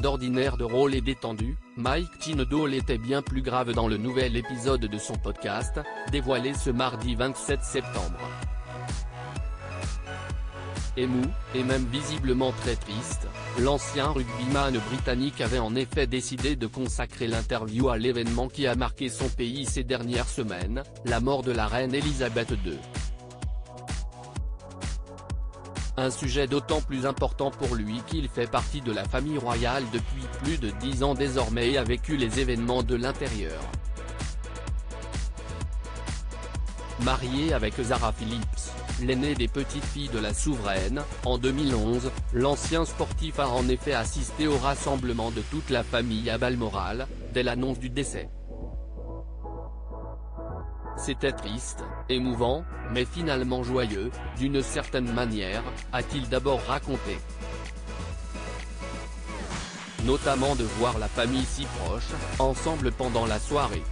d'ordinaire de rôle et détendu, Mike Tindall était bien plus grave dans le nouvel épisode de son podcast, dévoilé ce mardi 27 septembre. Ému, et même visiblement très triste, l'ancien rugbyman britannique avait en effet décidé de consacrer l'interview à l'événement qui a marqué son pays ces dernières semaines, la mort de la reine Elisabeth II. Un sujet d'autant plus important pour lui qu'il fait partie de la famille royale depuis plus de 10 ans désormais et a vécu les événements de l'intérieur. Marié avec Zara Phillips, l'aînée des petites filles de la souveraine, en 2011, l'ancien sportif a en effet assisté au rassemblement de toute la famille à Balmoral, dès l'annonce du décès. C'était triste, émouvant, mais finalement joyeux, d'une certaine manière, a-t-il d'abord raconté. Notamment de voir la famille si proche, ensemble pendant la soirée.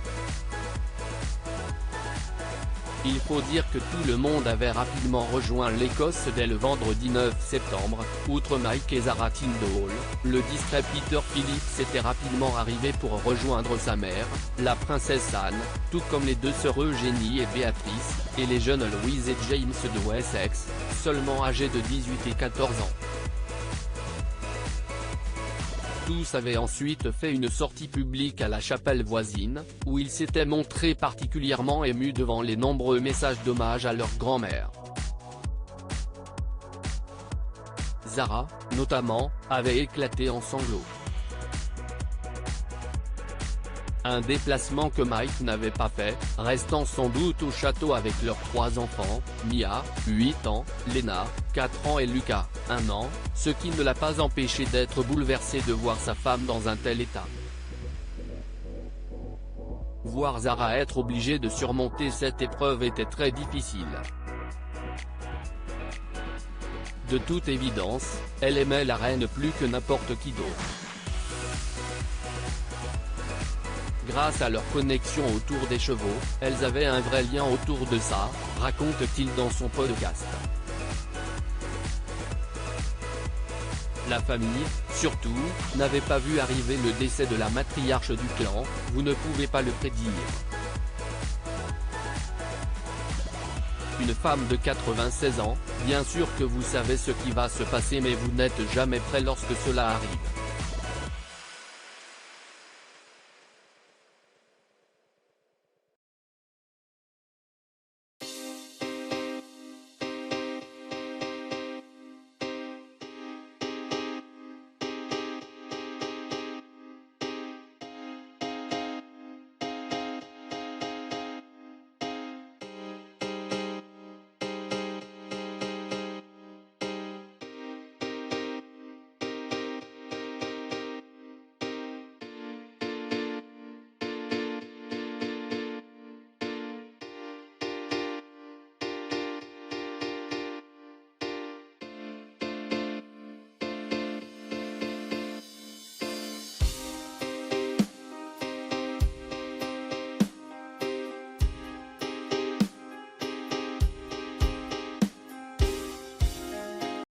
Il faut dire que tout le monde avait rapidement rejoint l'Écosse dès le vendredi 9 septembre, outre Mike et Zara Tindall, le discret Peter Phillips était rapidement arrivé pour rejoindre sa mère, la princesse Anne, tout comme les deux sœurs Eugénie et Béatrice, et les jeunes Louise et James de Wessex, seulement âgés de 18 et 14 ans. Tous avaient ensuite fait une sortie publique à la chapelle voisine, où ils s'étaient montrés particulièrement émus devant les nombreux messages d'hommage à leur grand-mère. Zara, notamment, avait éclaté en sanglots. Un déplacement que Mike n'avait pas fait, restant sans doute au château avec leurs 3 enfants, Mia, 8 ans, Lena, 4 ans et Lucas, 1 an, ce qui ne l'a pas empêché d'être bouleversé de voir sa femme dans un tel état. Voir Zara être obligée de surmonter cette épreuve était très difficile. De toute évidence, elle aimait la reine plus que n'importe qui d'autre. Grâce à leur connexion autour des chevaux, elles avaient un vrai lien autour de ça, raconte-t-il dans son podcast. La famille, surtout, n'avait pas vu arriver le décès de la matriarche du clan, vous ne pouvez pas le prédire. Une femme de 96 ans, bien sûr que vous savez ce qui va se passer mais vous n'êtes jamais prêt lorsque cela arrive.